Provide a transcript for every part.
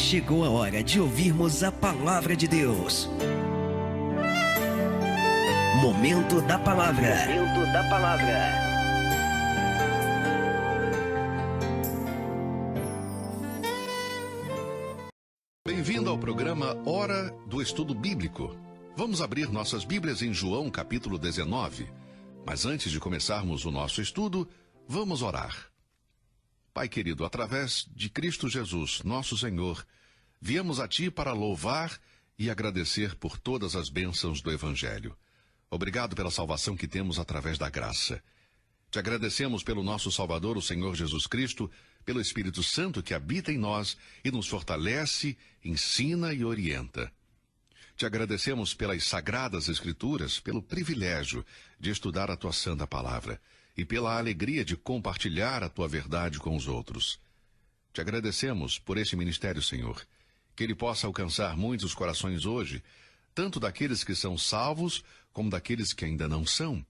Chegou a hora de ouvirmos a palavra de Deus. Momento da palavra. Momento da palavra. Bem-vindo ao programa Hora do Estudo Bíblico. Vamos abrir nossas Bíblias em João capítulo 19. Mas antes de começarmos o nosso estudo, vamos orar. Pai querido, através de Cristo Jesus, nosso Senhor, viemos a Ti para louvar e agradecer por todas as bênçãos do Evangelho. Obrigado pela salvação que temos através da graça. Te agradecemos pelo nosso Salvador, o Senhor Jesus Cristo, pelo Espírito Santo que habita em nós e nos fortalece, ensina e orienta. Te agradecemos pelas sagradas Escrituras, pelo privilégio de estudar a Tua santa palavra e pela alegria de compartilhar a Tua verdade com os outros. Te agradecemos por esse ministério, Senhor, que ele possa alcançar muitos corações hoje, tanto daqueles que são salvos, como daqueles que ainda não são.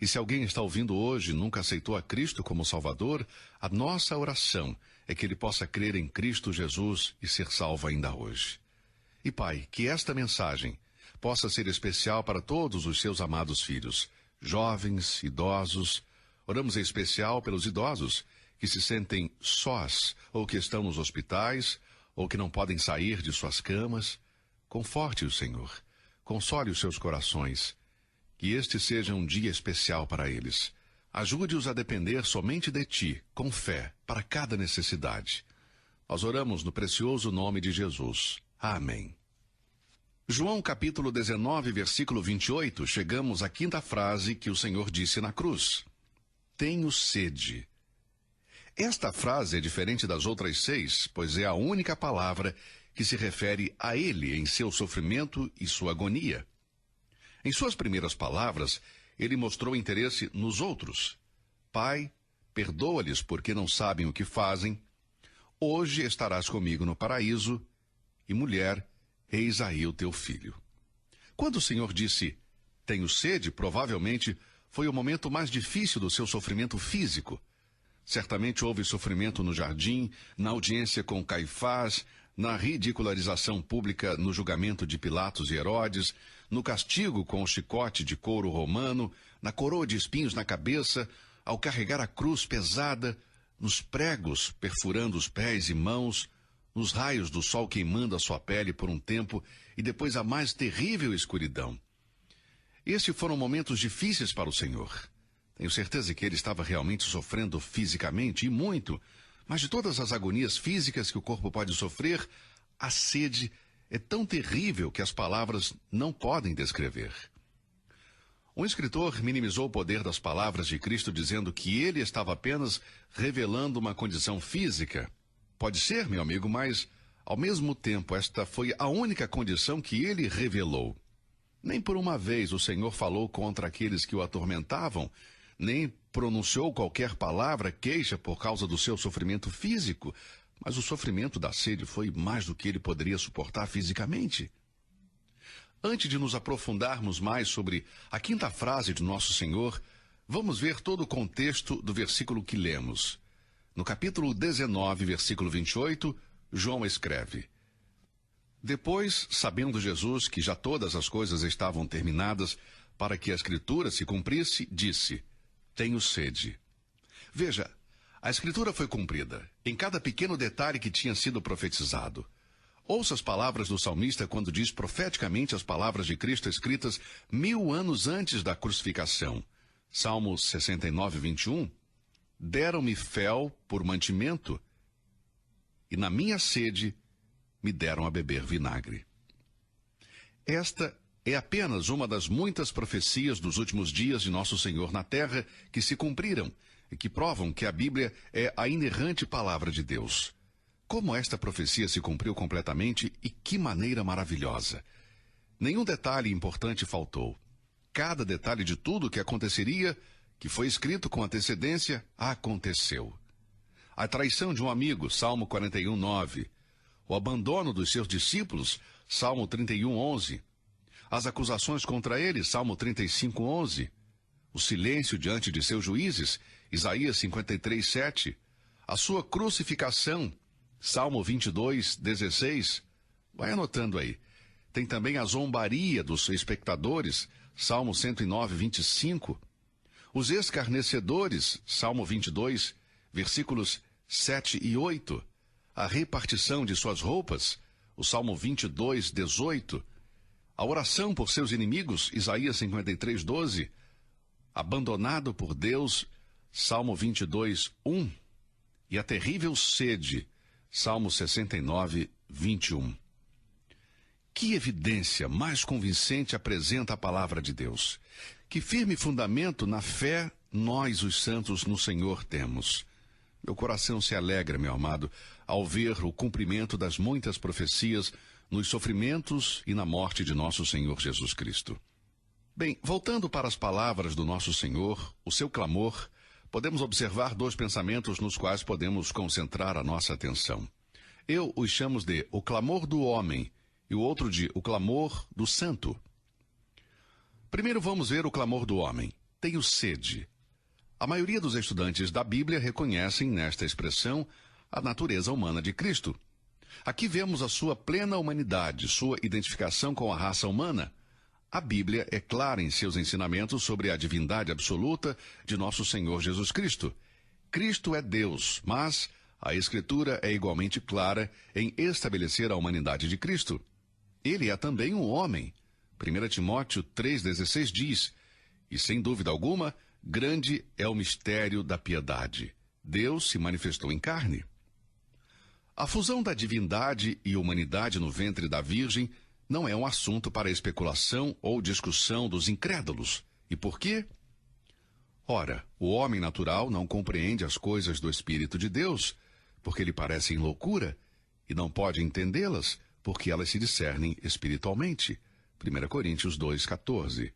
E se alguém está ouvindo hoje e nunca aceitou a Cristo como Salvador, a nossa oração é que ele possa crer em Cristo Jesus e ser salvo ainda hoje. E Pai, que esta mensagem possa ser especial para todos os seus amados filhos, jovens, idosos. Oramos em especial pelos idosos que se sentem sós, ou que estão nos hospitais, ou que não podem sair de suas camas. Conforte-os, Senhor. Console os seus corações. Que este seja um dia especial para eles. Ajude-os a depender somente de Ti, com fé, para cada necessidade. Nós oramos no precioso nome de Jesus. Amém. João capítulo 19, versículo 28, chegamos à quinta frase que o Senhor disse na cruz. Tenho sede. Esta frase é diferente das outras 6, pois é a única palavra que se refere a ele em seu sofrimento e sua agonia. Em suas primeiras palavras, ele mostrou interesse nos outros. Pai, perdoa-lhes porque não sabem o que fazem. Hoje estarás comigo no paraíso. E mulher, eis aí o teu filho. Quando o Senhor disse, tenho sede, provavelmente foi o momento mais difícil do seu sofrimento físico. Certamente houve sofrimento no jardim, na audiência com Caifás, na ridicularização pública no julgamento de Pilatos e Herodes, no castigo com o chicote de couro romano, na coroa de espinhos na cabeça, ao carregar a cruz pesada, nos pregos perfurando os pés e mãos, nos raios do sol queimando a sua pele por um tempo e depois a mais terrível escuridão. Estes foram momentos difíceis para o Senhor. Tenho certeza que ele estava realmente sofrendo fisicamente e muito, mas de todas as agonias físicas que o corpo pode sofrer, a sede é tão terrível que as palavras não podem descrever. Um escritor minimizou o poder das palavras de Cristo dizendo que ele estava apenas revelando uma condição física. Pode ser, meu amigo, mas, ao mesmo tempo, esta foi a única condição que ele revelou. Nem por uma vez o Senhor falou contra aqueles que o atormentavam, nem pronunciou qualquer palavra queixa por causa do seu sofrimento físico, mas o sofrimento da sede foi mais do que ele poderia suportar fisicamente. Antes de nos aprofundarmos mais sobre a quinta frase de nosso Senhor, vamos ver todo o contexto do versículo que lemos. No capítulo 19, versículo 28, João escreve: Depois, sabendo Jesus que já todas as coisas estavam terminadas, para que a Escritura se cumprisse, disse, tenho sede. Veja, a Escritura foi cumprida, em cada pequeno detalhe que tinha sido profetizado. Ouça as palavras do salmista quando diz profeticamente as palavras de Cristo escritas 1000 anos antes da crucificação. Salmo 69, 21. Deram-me fel por mantimento, e na minha sede me deram a beber vinagre. Esta é apenas uma das muitas profecias dos últimos dias de nosso Senhor na terra que se cumpriram e que provam que a Bíblia é a inerrante palavra de Deus. Como esta profecia se cumpriu completamente e que maneira maravilhosa! Nenhum detalhe importante faltou. Cada detalhe de tudo o que aconteceria, que foi escrito com antecedência, aconteceu. A traição de um amigo, Salmo 41, 9. O abandono dos seus discípulos, Salmo 31, 11. As acusações contra ele, Salmo 35, 11. O silêncio diante de seus juízes, Isaías 53, 7. A sua crucificação, Salmo 22:16. Vai anotando aí. Tem também a zombaria dos espectadores, Salmo 109:25. Os escarnecedores, Salmo 22, versículos 7 e 8. A repartição de suas roupas, o Salmo 22:18. A oração por seus inimigos, Isaías 53:12. Abandonado por Deus, Salmo 22:1. E a terrível sede, Salmo 69:21. Que evidência mais convincente apresenta a palavra de Deus. Que firme fundamento na fé nós, os santos, no Senhor temos. Meu coração se alegra, meu amado, ao ver o cumprimento das muitas profecias nos sofrimentos e na morte de nosso Senhor Jesus Cristo. Bem, voltando para as palavras do nosso Senhor, o seu clamor, podemos observar dois pensamentos nos quais podemos concentrar a nossa atenção. Eu os chamo de o clamor do homem e o outro de o clamor do santo. Primeiro vamos ver o clamor do homem. Tenho sede. A maioria dos estudantes da Bíblia reconhecem nesta expressão a natureza humana de Cristo. Aqui vemos a sua plena humanidade, sua identificação com a raça humana. A Bíblia é clara em seus ensinamentos sobre a divindade absoluta de nosso Senhor Jesus Cristo. Cristo é Deus, mas a Escritura é igualmente clara em estabelecer a humanidade de Cristo. Ele é também um homem. 1 Timóteo 3,16 diz, e sem dúvida alguma, grande é o mistério da piedade. Deus se manifestou em carne. A fusão da divindade e humanidade no ventre da Virgem não é um assunto para especulação ou discussão dos incrédulos. E por quê? Ora, o homem natural não compreende as coisas do Espírito de Deus, porque lhe parecem loucura, e não pode entendê-las, porque elas se discernem espiritualmente. 1 Coríntios 2,14.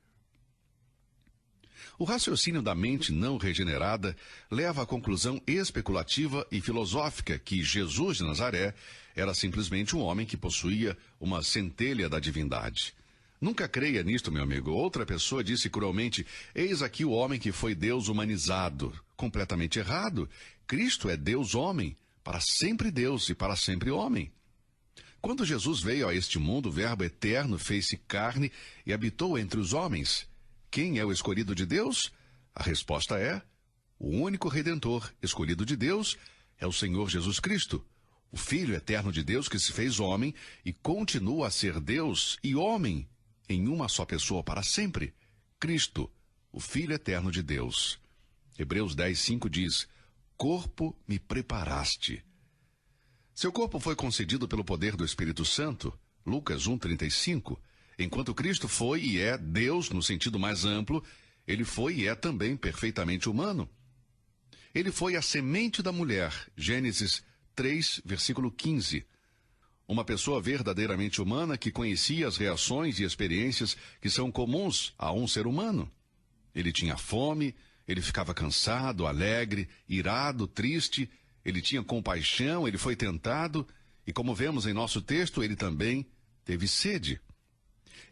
O raciocínio da mente não regenerada leva à conclusão especulativa e filosófica que Jesus de Nazaré era simplesmente um homem que possuía uma centelha da divindade. Nunca creia nisto, meu amigo. Outra pessoa disse cruelmente, eis aqui o homem que foi Deus humanizado. Completamente errado. Cristo é Deus homem, para sempre Deus e para sempre homem. Quando Jesus veio a este mundo, o Verbo eterno fez-se carne e habitou entre os homens. Quem é o escolhido de Deus? A resposta é, o único Redentor escolhido de Deus é o Senhor Jesus Cristo, o Filho eterno de Deus que se fez homem e continua a ser Deus e homem em uma só pessoa para sempre, Cristo, o Filho eterno de Deus. Hebreus 10:5 diz, corpo me preparaste. Seu corpo foi concedido pelo poder do Espírito Santo, Lucas 1:35. Enquanto Cristo foi e é Deus no sentido mais amplo, ele foi e é também perfeitamente humano. Ele foi a semente da mulher, Gênesis 3, versículo 15. Uma pessoa verdadeiramente humana que conhecia as reações e experiências que são comuns a um ser humano. Ele tinha fome, ele ficava cansado, alegre, irado, triste, ele tinha compaixão, ele foi tentado, e como vemos em nosso texto, ele também teve sede.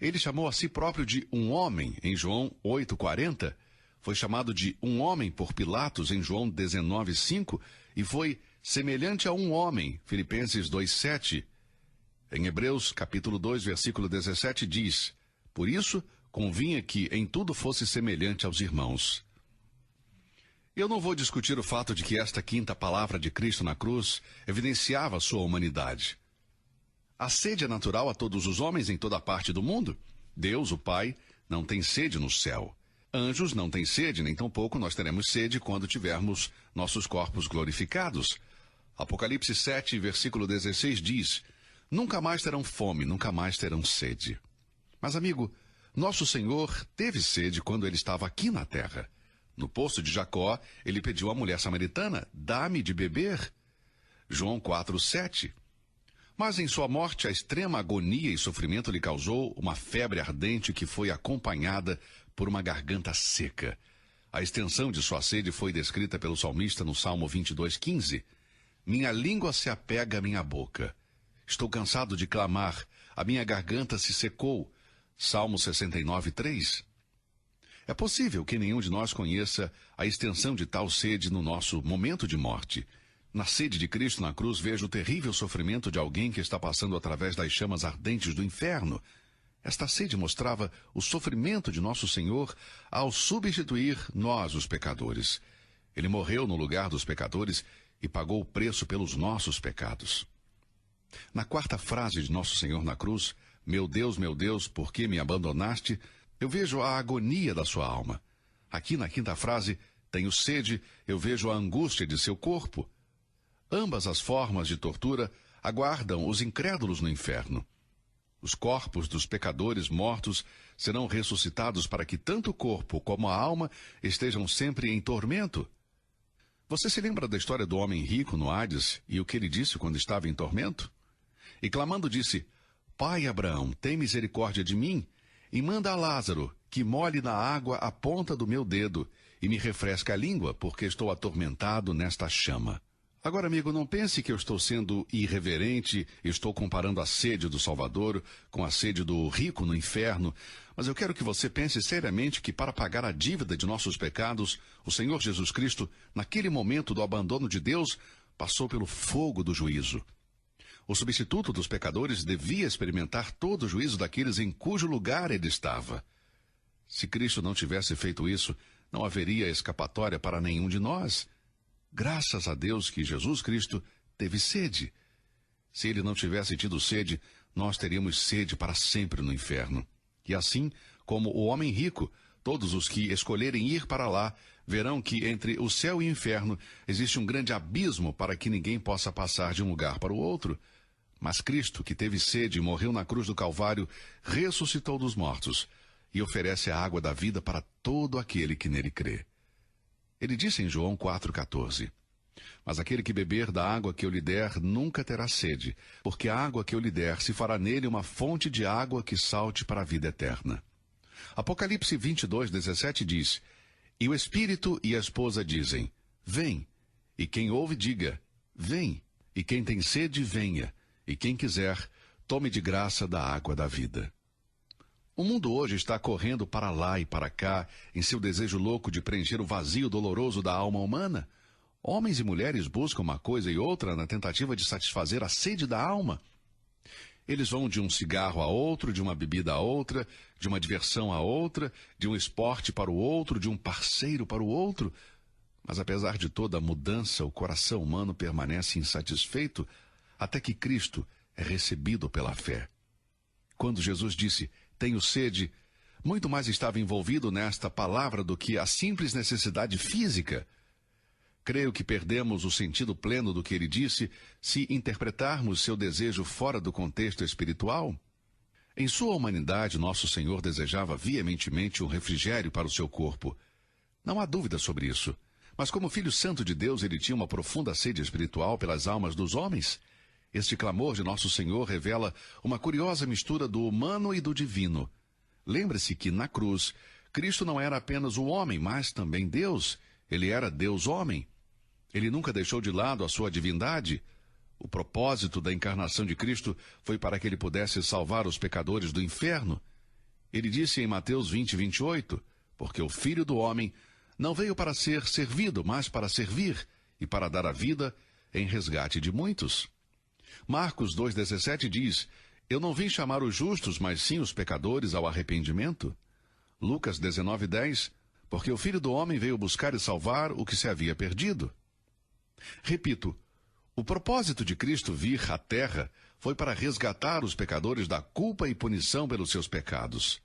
Ele chamou a si próprio de um homem, em João 8,40. Foi chamado de um homem por Pilatos, em João 19,5. E foi semelhante a um homem, Filipenses 2,7. Em Hebreus, capítulo 2, versículo 17, diz, por isso, convinha que em tudo fosse semelhante aos irmãos. Eu não vou discutir o fato de que esta quinta palavra de Cristo na cruz evidenciava a sua humanidade. A sede é natural a todos os homens em toda parte do mundo. Deus, o Pai, não tem sede no céu. Anjos não têm sede, nem tampouco nós teremos sede quando tivermos nossos corpos glorificados. Apocalipse 7, versículo 16 diz, nunca mais terão fome, nunca mais terão sede. Mas, amigo, nosso Senhor teve sede quando ele estava aqui na terra. No poço de Jacó, ele pediu à mulher samaritana, dá-me de beber. João 4:7. Mas em sua morte, a extrema agonia e sofrimento lhe causou uma febre ardente que foi acompanhada por uma garganta seca. A extensão de sua sede foi descrita pelo salmista no Salmo 22:15. Minha língua se apega à minha boca. Estou cansado de clamar, a minha garganta se secou. Salmo 69:3. É possível que nenhum de nós conheça a extensão de tal sede no nosso momento de morte. Na sede de Cristo na cruz, vejo o terrível sofrimento de alguém que está passando através das chamas ardentes do inferno. Esta sede mostrava o sofrimento de nosso Senhor ao substituir nós, os pecadores. Ele morreu no lugar dos pecadores e pagou o preço pelos nossos pecados. Na quarta frase de nosso Senhor na cruz, meu Deus, por que me abandonaste?", eu vejo a agonia da sua alma. Aqui na quinta frase, tenho sede, eu vejo a angústia de seu corpo. Ambas as formas de tortura aguardam os incrédulos no inferno. Os corpos dos pecadores mortos serão ressuscitados para que tanto o corpo como a alma estejam sempre em tormento. Você se lembra da história do homem rico no Hades e o que ele disse quando estava em tormento? E clamando disse: "Pai Abraão, tem misericórdia de mim e manda a Lázaro que molhe na água a ponta do meu dedo e me refresque a língua, porque estou atormentado nesta chama." Agora, amigo, não pense que eu estou sendo irreverente, estou comparando a sede do Salvador com a sede do rico no inferno, mas eu quero que você pense seriamente que para pagar a dívida de nossos pecados, o Senhor Jesus Cristo, naquele momento do abandono de Deus, passou pelo fogo do juízo. O substituto dos pecadores devia experimentar todo o juízo daqueles em cujo lugar ele estava. Se Cristo não tivesse feito isso, não haveria escapatória para nenhum de nós. Graças a Deus que Jesus Cristo teve sede. Se ele não tivesse tido sede, nós teríamos sede para sempre no inferno. E assim, como o homem rico, todos os que escolherem ir para lá, verão que entre o céu e o inferno existe um grande abismo para que ninguém possa passar de um lugar para o outro. Mas Cristo, que teve sede e morreu na cruz do Calvário, ressuscitou dos mortos e oferece a água da vida para todo aquele que nele crê. Ele disse em João 4,14: "Mas aquele que beber da água que eu lhe der nunca terá sede, porque a água que eu lhe der se fará nele uma fonte de água que salte para a vida eterna." Apocalipse 22:17 diz: "E o Espírito e a esposa dizem: Vem. E quem ouve diga: Vem. E quem tem sede, venha. E quem quiser, tome de graça da água da vida." O mundo hoje está correndo para lá e para cá, em seu desejo louco de preencher o vazio doloroso da alma humana. Homens e mulheres buscam uma coisa e outra na tentativa de satisfazer a sede da alma. Eles vão de um cigarro a outro, de uma bebida a outra, de uma diversão a outra, de um esporte para o outro, de um parceiro para o outro. Mas apesar de toda a mudança, o coração humano permanece insatisfeito até que Cristo é recebido pela fé. Quando Jesus disse: "Tenho sede", muito mais estava envolvido nesta palavra do que a simples necessidade física. Creio que perdemos o sentido pleno do que ele disse se interpretarmos seu desejo fora do contexto espiritual. Em sua humanidade, nosso Senhor desejava veementemente um refrigério para o seu corpo. Não há dúvida sobre isso. Mas como Filho Santo de Deus, ele tinha uma profunda sede espiritual pelas almas dos homens. Este clamor de nosso Senhor revela uma curiosa mistura do humano e do divino. Lembre-se que, na cruz, Cristo não era apenas o homem, mas também Deus. Ele era Deus-homem. Ele nunca deixou de lado a sua divindade. O propósito da encarnação de Cristo foi para que ele pudesse salvar os pecadores do inferno. Ele disse em Mateus 20:28, "Porque o Filho do Homem não veio para ser servido, mas para servir, e para dar a vida em resgate de muitos." Marcos 2,17 diz: "Eu não vim chamar os justos, mas sim os pecadores ao arrependimento." Lucas 19:10, "Porque o Filho do Homem veio buscar e salvar o que se havia perdido." Repito, o propósito de Cristo vir à Terra foi para resgatar os pecadores da culpa e punição pelos seus pecados.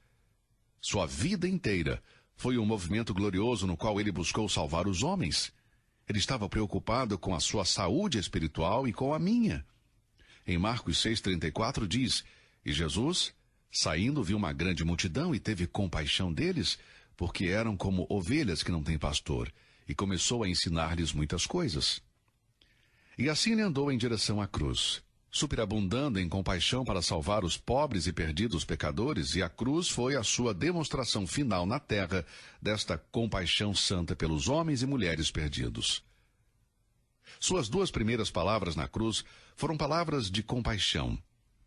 Sua vida inteira foi um movimento glorioso no qual ele buscou salvar os homens. Ele estava preocupado com a sua saúde espiritual e com a minha. Em Marcos 6,34 diz: "E Jesus, saindo, viu uma grande multidão e teve compaixão deles, porque eram como ovelhas que não têm pastor, e começou a ensinar-lhes muitas coisas." E assim ele andou em direção à cruz, superabundando em compaixão para salvar os pobres e perdidos pecadores, e a cruz foi a sua demonstração final na terra desta compaixão santa pelos homens e mulheres perdidos. Suas duas primeiras palavras na cruz foram palavras de compaixão: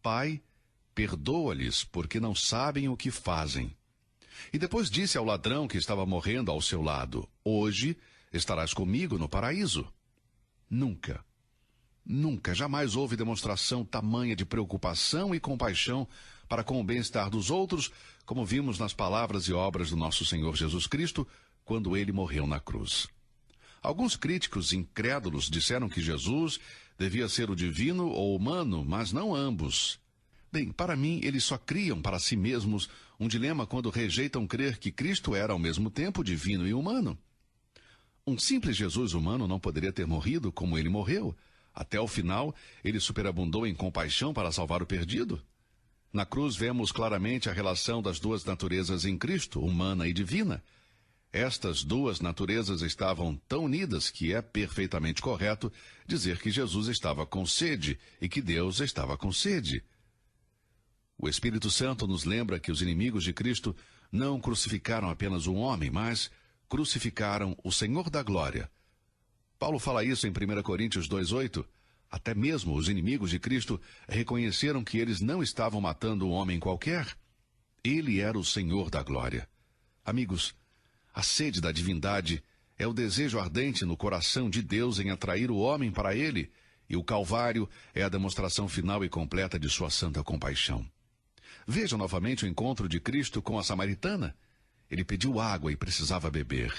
"Pai, perdoa-lhes, porque não sabem o que fazem." E depois disse ao ladrão que estava morrendo ao seu lado: "Hoje estarás comigo no paraíso." Nunca, Nunca, jamais houve demonstração tamanha de preocupação e compaixão para com o bem-estar dos outros, como vimos nas palavras e obras do nosso Senhor Jesus Cristo, quando ele morreu na cruz. Alguns críticos incrédulos disseram que Jesus devia ser o divino ou humano, mas não ambos. Bem, para mim, eles só criam para si mesmos um dilema quando rejeitam crer que Cristo era ao mesmo tempo divino e humano. Um simples Jesus humano não poderia ter morrido como ele morreu. Até o final, ele superabundou em compaixão para salvar o perdido. Na cruz vemos claramente a relação das duas naturezas em Cristo, humana e divina. Estas duas naturezas estavam tão unidas que é perfeitamente correto dizer que Jesus estava com sede e que Deus estava com sede. O Espírito Santo nos lembra que os inimigos de Cristo não crucificaram apenas um homem, mas crucificaram o Senhor da glória. Paulo fala isso em 1 Coríntios 2:8. Até mesmo os inimigos de Cristo reconheceram que eles não estavam matando um homem qualquer. Ele era o Senhor da glória. Amigos, a sede da divindade é o desejo ardente no coração de Deus em atrair o homem para ele, e o Calvário é a demonstração final e completa de sua santa compaixão. Veja novamente o encontro de Cristo com a samaritana. Ele pediu água e precisava beber.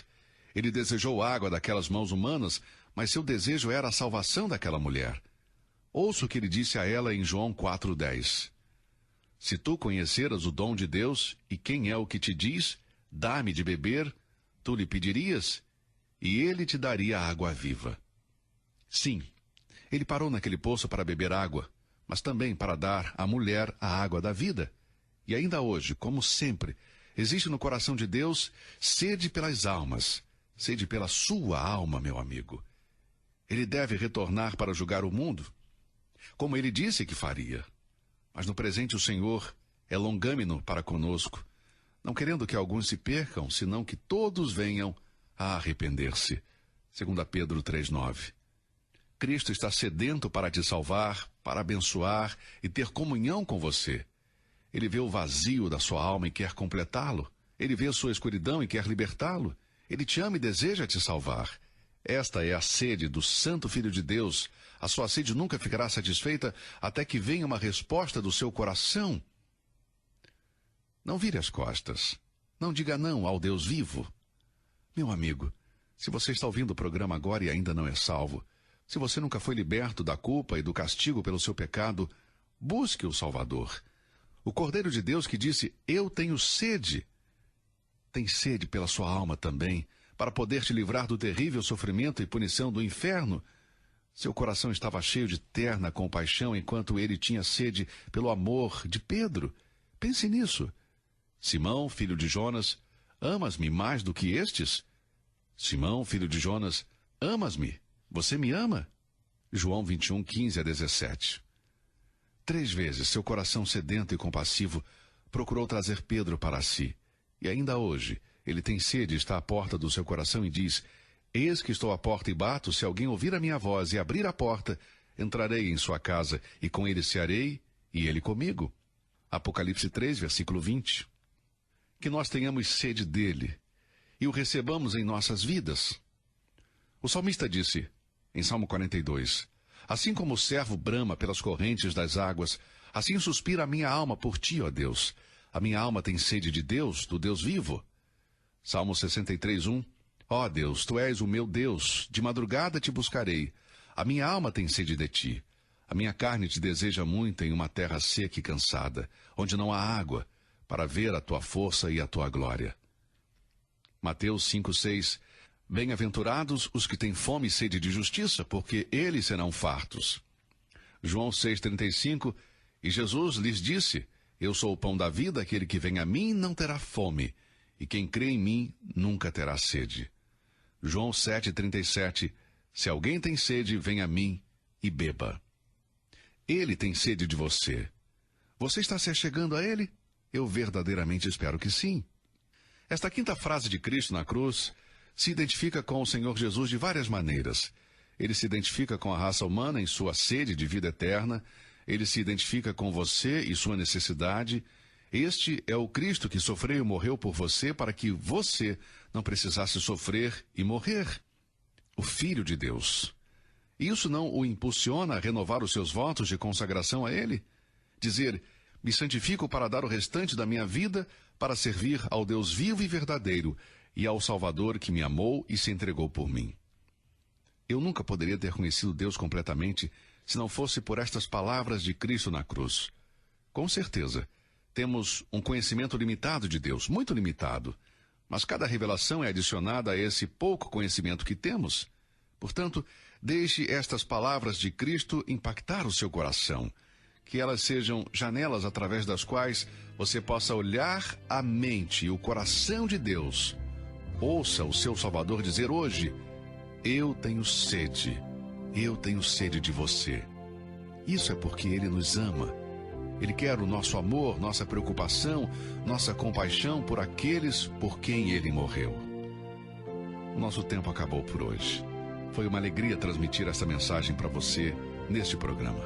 Ele desejou água daquelas mãos humanas, mas seu desejo era a salvação daquela mulher. Ouça o que ele disse a ela em João 4:10. Se tu conheceras o dom de Deus, e quem é o que te diz, dá-me de beber, tu lhe pedirias, e ele te daria água viva. Sim, ele parou naquele poço para beber água, mas também para dar à mulher a água da vida. E ainda hoje, como sempre, existe no coração de Deus sede pelas almas, sede pela sua alma, meu amigo. Ele deve retornar para julgar o mundo, como ele disse que faria. Mas no presente o Senhor é longâmino para conosco, não querendo que alguns se percam, senão que todos venham a arrepender-se. 2 Pedro 3:9. Cristo está sedento para te salvar, para abençoar e ter comunhão com você. Ele vê o vazio da sua alma e quer completá-lo. Ele vê a sua escuridão e quer libertá-lo. Ele te ama e deseja te salvar. Esta é a sede do Santo Filho de Deus. A sua sede nunca ficará satisfeita até que venha uma resposta do seu coração. Não vire as costas. Não diga não ao Deus vivo. Meu amigo, se você está ouvindo o programa agora e ainda não é salvo, se você nunca foi liberto da culpa e do castigo pelo seu pecado, busque o Salvador. O Cordeiro de Deus que disse, eu tenho sede. Tem sede pela sua alma também, para poder te livrar do terrível sofrimento e punição do inferno. Seu coração estava cheio de terna compaixão, enquanto ele tinha sede pelo amor de Pedro. Pense nisso. Simão, filho de Jonas, amas-me mais do que estes? Simão, filho de Jonas, amas-me? Você me ama? João 21:15-17. 3 vezes seu coração sedento e compassivo procurou trazer Pedro para si. E ainda hoje, ele tem sede e está à porta do seu coração e diz, eis que estou à porta e bato, se alguém ouvir a minha voz e abrir a porta, entrarei em sua casa e com ele cearei e ele comigo. Apocalipse 3, versículo 20. Que nós tenhamos sede dele e o recebamos em nossas vidas. O salmista disse, em Salmo 42, assim como o servo brama pelas correntes das águas, assim suspira a minha alma por ti, ó Deus. A minha alma tem sede de Deus, do Deus vivo. Salmo 63:1. Ó Deus, tu és o meu Deus, de madrugada te buscarei. A minha alma tem sede de ti. A minha carne te deseja muito em uma terra seca e cansada, onde não há água, para ver a tua força e a tua glória. Mateus 5:6. Bem-aventurados os que têm fome e sede de justiça, porque eles serão fartos. João 6:35. E Jesus lhes disse, eu sou o pão da vida, aquele que vem a mim não terá fome, e quem crê em mim nunca terá sede. João 7:37. Se alguém tem sede, venha a mim e beba. Ele tem sede de você. Você está se achegando a ele? Eu verdadeiramente espero que sim. Esta quinta frase de Cristo na cruz se identifica com o Senhor Jesus de várias maneiras. Ele se identifica com a raça humana em sua sede de vida eterna. Ele se identifica com você e sua necessidade. Este é o Cristo que sofreu e morreu por você para que você não precisasse sofrer e morrer. O Filho de Deus. Isso não o impulsiona a renovar os seus votos de consagração a Ele? Dizer, me santifico para dar o restante da minha vida para servir ao Deus vivo e verdadeiro e ao Salvador que me amou e se entregou por mim. Eu nunca poderia ter conhecido Deus completamente se não fosse por estas palavras de Cristo na cruz. Com certeza, temos um conhecimento limitado de Deus, muito limitado, mas cada revelação é adicionada a esse pouco conhecimento que temos. Portanto, deixe estas palavras de Cristo impactar o seu coração, que elas sejam janelas através das quais você possa olhar a mente e o coração de Deus. Ouça o seu Salvador dizer hoje, eu tenho sede de você. Isso é porque Ele nos ama. Ele quer o nosso amor, nossa preocupação, nossa compaixão por aqueles por quem Ele morreu. O nosso tempo acabou por hoje. Foi uma alegria transmitir essa mensagem para você neste programa.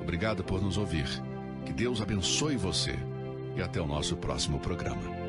Obrigado por nos ouvir. Que Deus abençoe você. E até o nosso próximo programa.